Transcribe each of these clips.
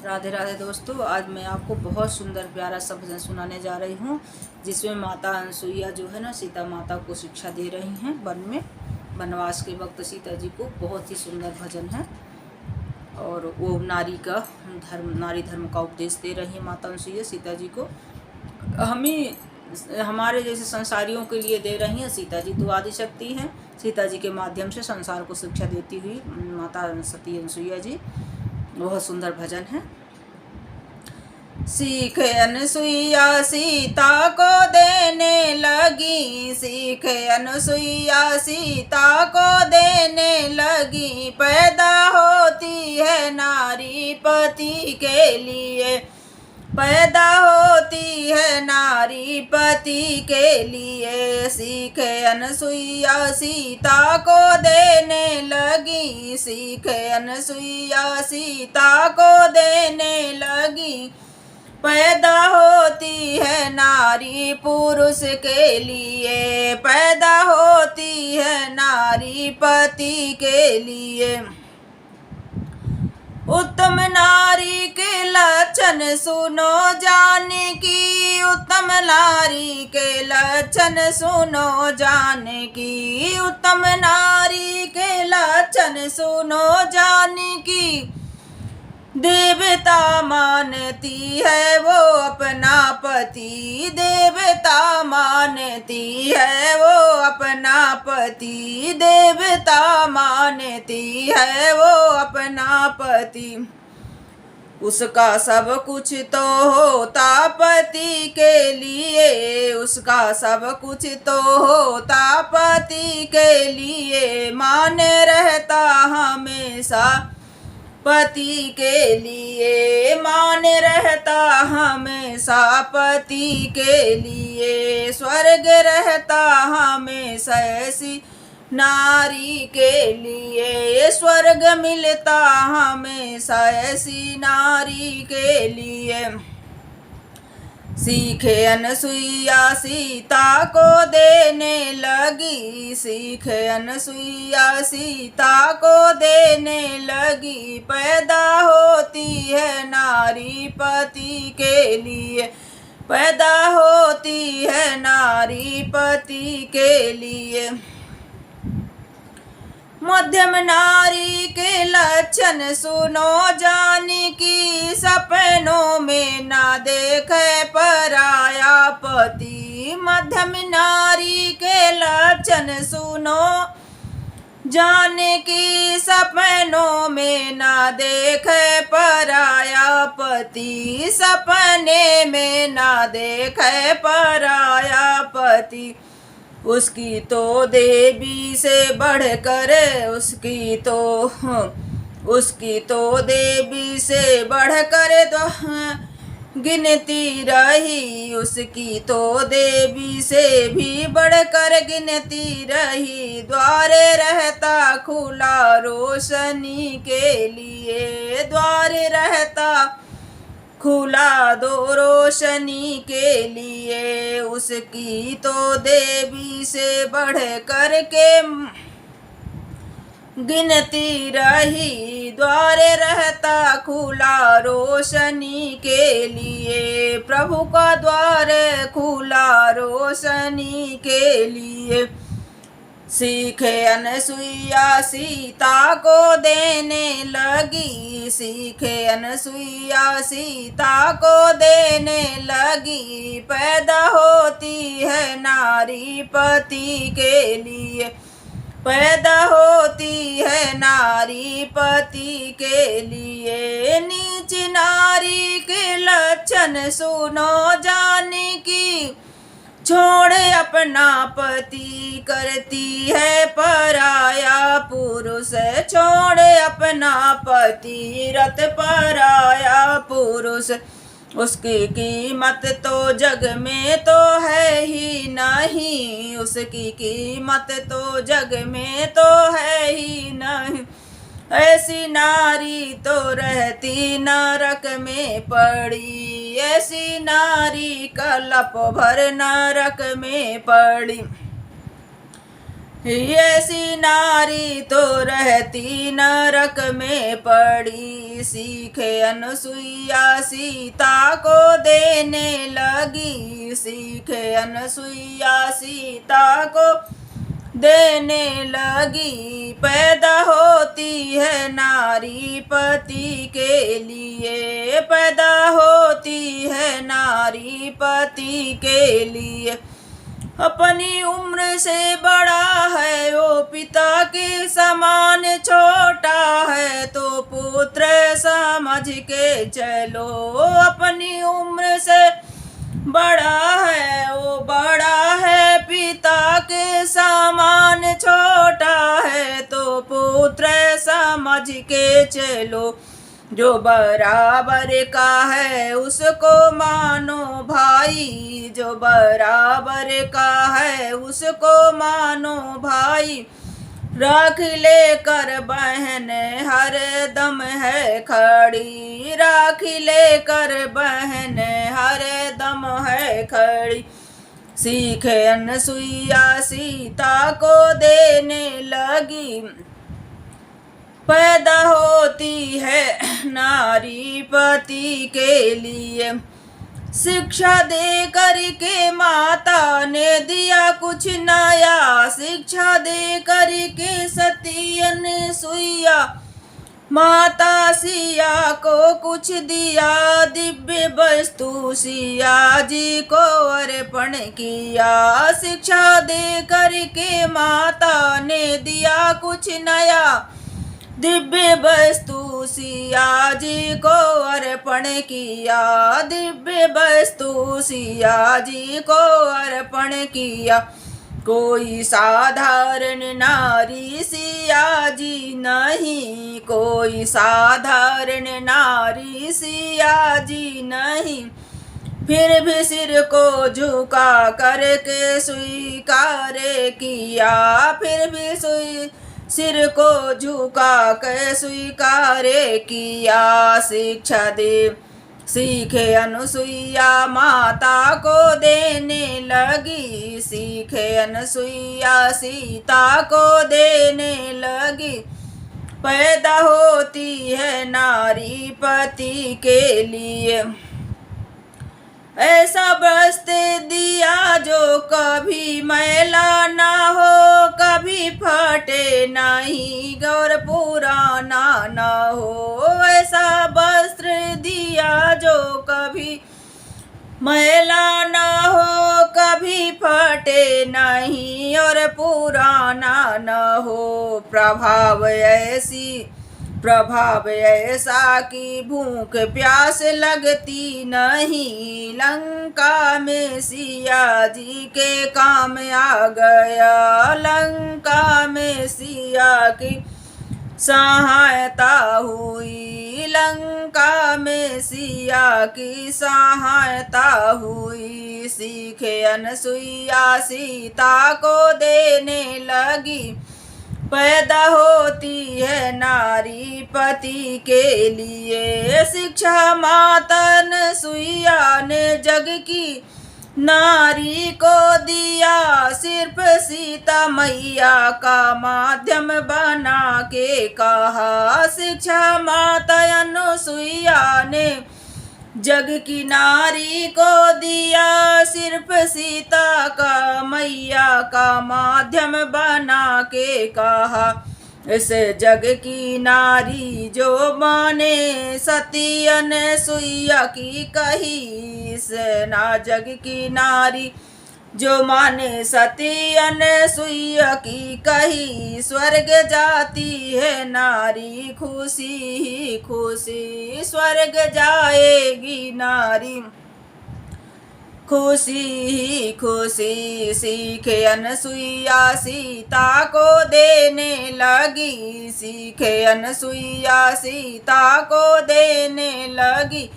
राधे राधे दोस्तों, आज मैं आपको बहुत सुंदर प्यारा सा भजन सुनाने जा रही हूँ, जिसमें माता अनसुईया जो है ना सीता माता को शिक्षा दे रही हैं वन में। वनवास के वक्त सीता जी को बहुत ही सुंदर भजन है और वो नारी धर्म का उपदेश दे रही है माता अनसुईया सीता जी को। हमें हमारे जैसे संसारियों के लिए दे रही हैं। सीता जी तो आदिशक्ति हैं, सीता जी के माध्यम से संसार को शिक्षा देती हुई माता सती अनसुईया जी। बहुत सुंदर भजन है। सीख अनसुईया सीता को देने लगी, सीख अनसुईया सीता को देने लगी। पैदा होती है नारी पति के लिए, पैदा होती है नारी पति के लिए। सीख अनसुईया सीता को देने लगी, सीख अनसुईया सीता को देने लगी। पैदा होती है नारी पुरुष के लिए, पैदा होती है नारी पति के लिए। उत्तम नारी के लक्षण सुनो जाने की, उत्तम नारी के लक्षण सुनो जाने की। उत्तम नारी के लक्षण सुनो जाने की। देवता मानती है वो अपना पति, देवता मानती है वो अपना पति, देवता मानती है वो अपना पति। उसका सब कुछ तो होता पति के लिए, उसका सब कुछ तो होता पति के लिए। मान रहता हमेशा पति के लिए, मान रहता हमेशा पति के लिए। स्वर्ग रहता हमेशा ऐसी नारी के लिए, स्वर्ग मिलता हमेशा ऐसी नारी के लिए। सीखे अनसुईया सीता को देने लगी, सीखे अनसुईया सीता को देने लगी। पैदा होती है नारी पति के लिए, पैदा होती है नारी पति के लिए। मध्यम नारी के लक्षण सुनो जाने की, सपनों में ना देखे पराया पति। मध्यम नारी के लक्षण सुनो जाने की, सपनों में ना देखे पराया पति, सपने में ना देखे पराया पति। उसकी तो देवी से बढ़कर, उसकी तो देवी से बढ़कर गिनती रही, उसकी तो देवी से भी बढ़कर गिनती रही। द्वारे रहता खुला रोशनी के लिए, द्वारे रहता खुला दो रोशनी के लिए। उसकी तो देवी से बढ़ कर के गिनती रही। द्वारे रहता खुला रोशनी के लिए, प्रभु का द्वार खुला रोशनी के लिए। सीखे अनसुईया सीता को देने लगी, सीखे अनसुईया सीता को देने लगी। पैदा होती है नारी पति के लिए, पैदा होती है नारी पति के लिए। नीच नारी के लक्षण सुनो जाने की, छोड़ अपना पति करती है पराया पुरुष, छोड़ अपना पति रत पराया पुरुष। उसकी कीमत तो जग में तो है ही नहीं, उसकी कीमत तो जग में तो है ही नहीं। ऐसी नारी तो रहती नरक में पड़ी, ऐसी नारी कलप भर नरक में पड़ी। ऐसी नारी तो रहती नरक में पड़ी। सीखे अनसुईया सीता को देने लगी। सीखे अनसुईया सीता को देने लगी। पैदा होती है नारी पति के लिए। पैदा होती है नारी पति के लिए। अपनी उम्र से बड़ा है वो पिता के समान। छोटा है तो पुत्र समझ के चलो। अपनी उम्र से बड़ा है वो बड़ा है पिता के समान। छोटा है तो पुत्र समझ के चलो। जो बराबर का है उसको मानो भाई। जो बराबर का है उसको मानो भाई। राख लेकर बहन हर दम है खड़ी। राख लेकर बहन हर दम है खड़ी। सीखे अनसुईया सीता को देने लगी। पैदा होती है नारी पति के लिए। शिक्षा दे करके माता ने दिया कुछ नया। शिक्षा दे करके सती अनसुईया माता सिया को कुछ दिया। दिव्य वस्तु सिया जी को अर्पण किया। शिक्षा दे करके माता ने दिया कुछ नया। दिव्य वस्तु सिया जी को अर्पण किया। दिव्य वस्तु सिया जी को अर्पण किया। कोई साधारण नारी सिया जी नहीं। कोई साधारण नारी सिया जी नहीं। फिर भी सिर को झुका करके स्वीकार किया। फिर भी सिर को झुका कर स्वीकार किया। शिक्षा दे सीखे अनसुईया माता को देने लगी। सीखे अनसुईया सीता को देने लगी। पैदा होती है नारी पति के लिए। ऐसा बस्ते दिया जो कभी मैला ना हो। कभी फटे नहीं गौर पुराना ना हो। ऐसा वस्त्र दिया जो कभी मैला ना हो। कभी फटे नहीं और पुराना ना हो। प्रभाव ऐसा कि भूख प्यास लगती नहीं। लंका में सिया जी के काम आ गया। लंका में सिया की सहायता हुई। लंका में सिया की सहायता हुई। सीखे अनसुईया सीता को देने लगी। पैदा होती है नारी पति के लिए। शिक्षा माता अनसुईया ने जग की नारी को दिया। सिर्फ सीता मैया का माध्यम बना के कहा। शिक्षा माता अनसुईया ने जग की नारी को दिया। सिर्फ सीता का मैया का माध्यम बना के कहा। इस जग की नारी जो माने सती अनसुईया की कही। इस ना जग की नारी जो माने सती अनसुईया की कही। स्वर्ग जाती है नारी खुशी ही खुशी। स्वर्ग जाएगी नारी खुशी ही खुशी। सीखे अनसुईया सीता को देने लगी। सीखे अनसुईया सीता को देने लगी।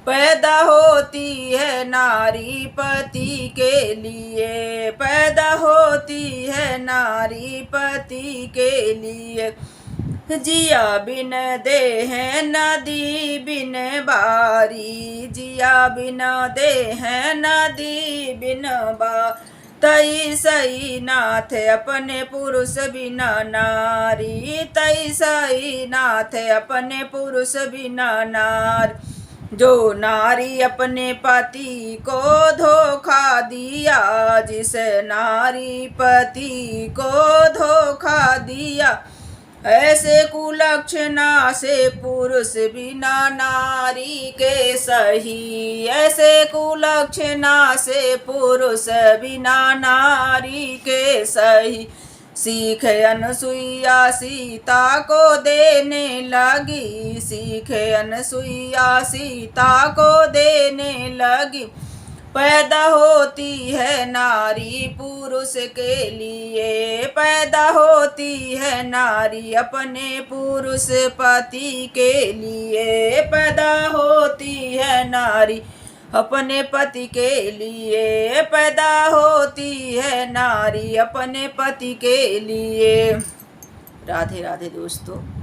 पैदा होती है नारी पति के लिए। पैदा होती है नारी पति के लिए। जिया बिन देह नदी बिन बारी। जिया बिन देह नदी बिन बारी। तैसई नाथ अपने पुरुष बिना नारी, तैसई नाथ अपने पुरुष बिना नारी। जो नारी अपने पति को धोखा दिया, जिस नारी पति को धोखा दिया, ऐसे कुलक्षणा से पुरुष बिना नारी के सही, ऐसे कुलक्षणा से पुरुष बिना नारी के सही। सीख अनसुईया सीता को देने लगी, सीख अनसुईया सीता को देने लगी। पैदा होती है नारी पुरुष के लिए, पैदा होती है नारी अपने पुरुष पति के लिए, पैदा होती है नारी अपने पति के लिए, पैदा होती है नारी अपने पति के लिए। राधे राधे दोस्तों।